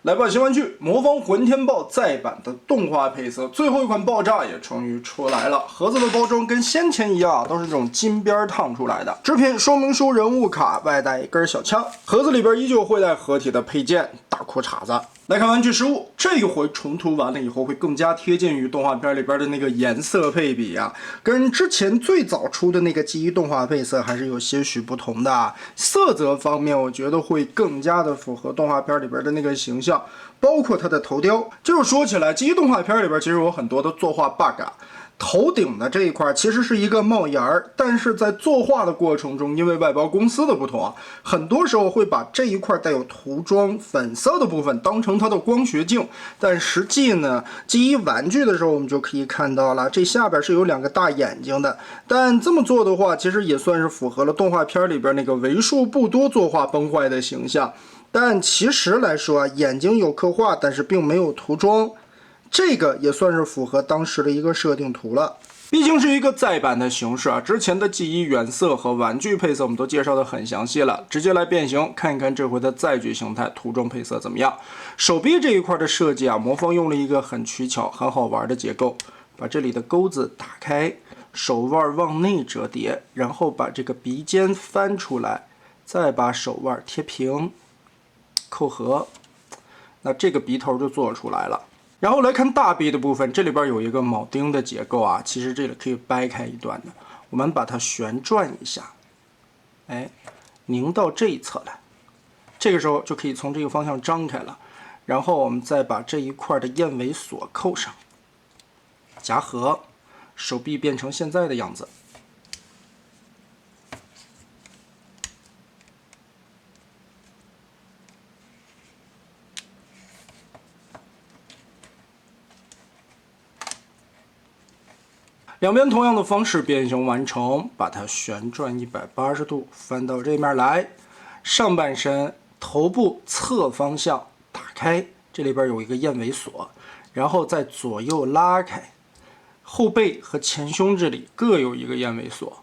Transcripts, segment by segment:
来吧，新玩具《魔方混天豹》再版的动画配色，最后一款爆炸也终于出来了。盒子的包装跟先前一样，都是这种金边烫出来的。制品说明书、人物卡，外带一根小枪。盒子里边依旧会带合体的配件、大裤衩子。来看玩具实物，这一回重涂完了以后，会更加贴近于动画片里边的那个颜色配比啊，跟之前最早出的那个记忆动画配色还是有些许不同的啊。色泽方面，我觉得会更加的符合动画片里边的那个形象。包括它的头雕，就是说起来，记忆动画片里边其实有很多的作画 bug。头顶的这一块其实是一个帽檐儿，但是在作画的过程中，因为外包公司的不同，很多时候会把这一块带有涂装粉色的部分当成它的光学镜，但实际呢，记忆玩具的时候我们就可以看到了，这下边是有两个大眼睛的。但这么做的话，其实也算是符合了动画片里边那个为数不多作画崩坏的形象。但其实来说啊，眼睛有刻画，但是并没有涂装，这个也算是符合当时的一个设定图了。毕竟是一个再版的形式啊，之前的记忆原色和玩具配色我们都介绍的很详细了，直接来变形，看一看这回的再具形态涂装配色怎么样。手臂这一块的设计啊，魔方用了一个很取巧、很好玩的结构，把这里的钩子打开，手腕往内折叠，然后把这个鼻尖翻出来，再把手腕贴平。扣合，那这个鼻头就做出来了。然后来看大臂的部分，这里边有一个铆钉的结构啊，其实这里可以掰开一段的。我们把它旋转一下，哎，拧到这一侧来，这个时候就可以从这个方向张开了。然后我们再把这一块的燕尾锁扣上，夹合，手臂变成现在的样子。两边同样的方式变形完成，把它旋转180度，翻到这面来，上半身头部侧方向打开，这里边有一个燕尾锁，然后再左右拉开，后背和前胸这里各有一个燕尾锁，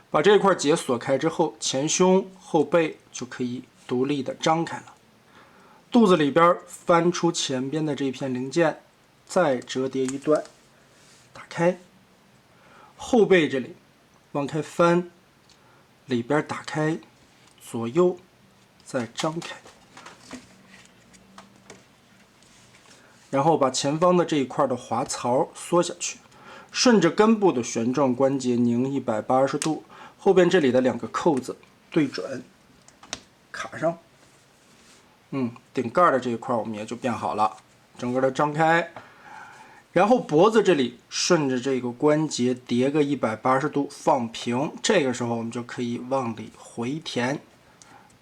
把这块结锁开之后，前胸后背就可以独立的张开了。肚子里边翻出前边的这片零件，再折叠一段，打开。后背这里往开翻，里边打开，左右再张开，然后把前方的这一块的滑槽缩下去，顺着根部的旋转关节拧180度，后边这里的两个扣子对准，卡上。顶盖的这一块我们也就变好了，整个的张开。然后脖子这里顺着这个关节叠个180度放平，这个时候我们就可以往里回填。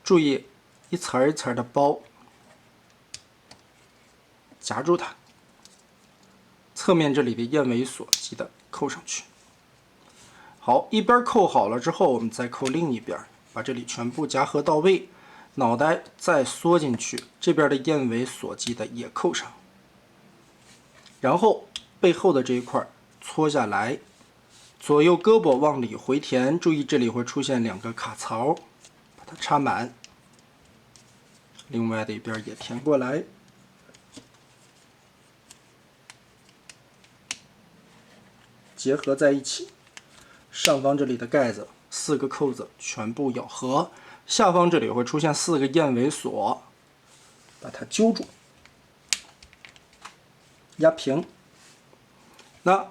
注意一层一层的包，夹住它。侧面这里的燕尾锁记得扣上去。好，一边扣好了之后，我们再扣另一边，把这里全部夹合到位，脑袋再缩进去，这边的燕尾锁记得也扣上。然后背后的这一块搓下来，左右胳膊往里回填，注意这里会出现两个卡槽，把它插满。另外的一边也填过来，结合在一起。上方这里的盖子4个扣子全部咬合，下方这里会出现4个燕尾锁，把它揪住。压平。那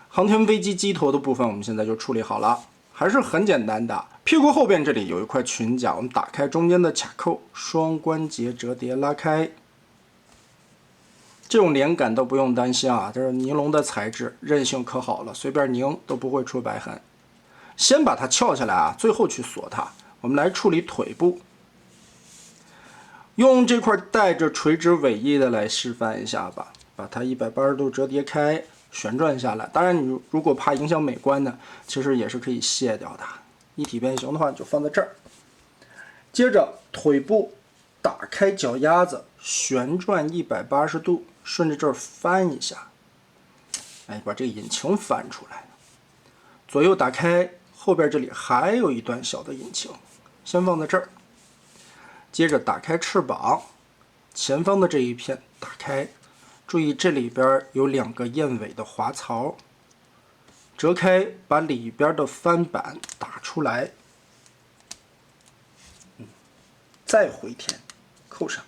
航天飞机机头的部分我们现在就处理好了，还是很简单的。屁股后边这里有一块裙甲，我们打开中间的卡扣，双关节折叠拉开。这种连杆都不用担心啊，这是尼龙的材质，韧性可好了，随便拧都不会出白痕。先把它撬下来啊，最后去锁它。我们来处理腿部。用这块带着垂直尾翼的来示范一下吧，把它180度折叠开，旋转下来。当然，你如果怕影响美观呢，其实也是可以卸掉的。一体变形的话，就放在这儿。接着腿部打开脚丫子，旋转180度，顺着这儿翻一下，哎，把这个引擎翻出来。左右打开，后边这里还有一段小的引擎，先放在这儿。接着打开翅膀，前方的这一片打开，注意这里边有2个燕尾的滑槽，折开，把里边的翻板打出来，再回填，扣上。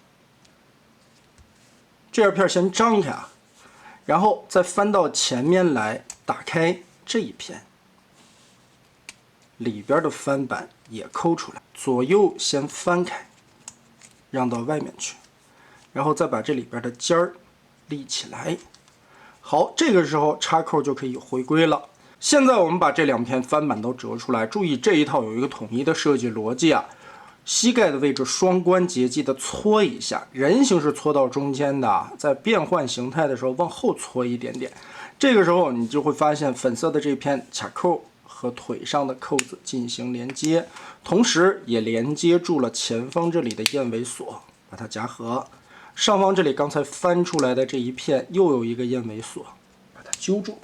这2片先张开啊，然后再翻到前面来，打开这一片，里边的翻板也抠出来，左右先翻开，让到外面去，然后再把这里边的尖儿立起来。好，这个时候插扣就可以回归了。现在我们把这2片翻板都折出来，注意这一套有一个统一的设计逻辑啊。膝盖的位置双关节记得搓一下，人形是搓到中间的，在变换形态的时候往后搓一点点。这个时候你就会发现粉色的这片卡扣和腿上的扣子进行连接，同时也连接住了前方这里的燕尾锁，把它夹合。上方这里刚才翻出来的这一片又有一个燕尾锁，把它揪住。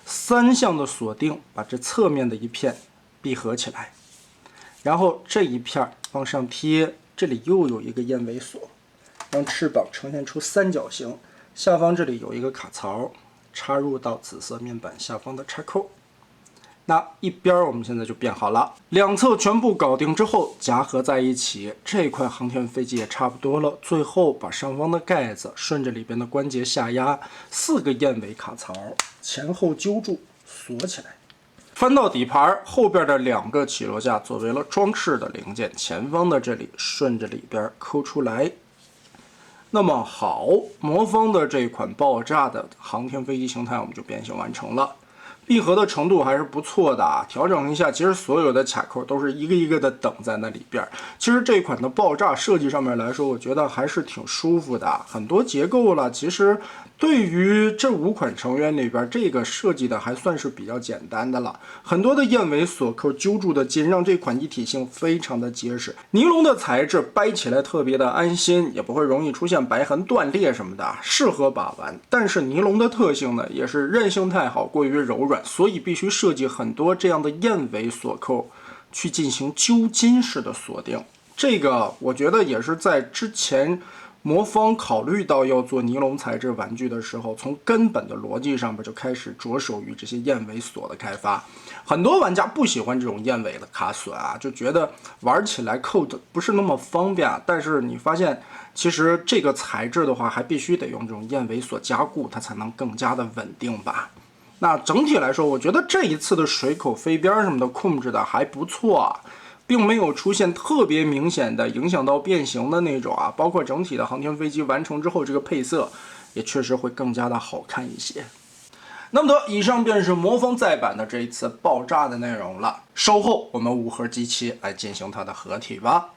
3项的锁定，把这侧面的一片闭合起来。然后这一片往上贴，这里又有一个燕尾锁，让翅膀呈现出3角形。下方这里有一个卡槽，插入到紫色面板下方的插扣。那一边我们现在就变好了，2侧全部搞定之后夹合在一起，这块航天飞机也差不多了。最后把上方的盖子顺着里边的关节下压，4个燕尾卡槽前后揪住锁起来。翻到底盘，后边的2个起落架作为了装饰的零件，前方的这里顺着里边抠出来。那么好，魔方的这款爆炸的航天飞机形态我们就变形完成了。闭合的程度还是不错的啊，调整一下，其实所有的卡扣都是一个一个的等在那里边。其实这款的爆炸设计上面来说，我觉得还是挺舒服的。很多结构了，其实对于这5款成员里边，这个设计的还算是比较简单的了。很多的燕尾锁扣揪住的紧，让这款一体性非常的结实。尼龙的材质掰起来特别的安心，也不会容易出现白痕断裂什么的，适合把玩。但是尼龙的特性呢，也是韧性太好，过于柔软。所以必须设计很多这样的燕尾锁扣，去进行揪筋式的锁定。这个我觉得也是在之前魔方考虑到要做尼龙材质玩具的时候，从根本的逻辑上边就开始着手于这些燕尾锁的开发。很多玩家不喜欢这种燕尾的卡榫啊，就觉得玩起来扣的不是那么方便。但是你发现，其实这个材质的话，还必须得用这种燕尾锁加固，它才能更加的稳定吧。那整体来说，我觉得这一次的水口飞边什么的控制的还不错啊，并没有出现特别明显的影响到变形的那种啊。包括整体的航天飞机完成之后，这个配色也确实会更加的好看一些。那么的，以上便是魔方再版的这一次爆炸的内容了。稍后我们5核机器来进行它的合体吧。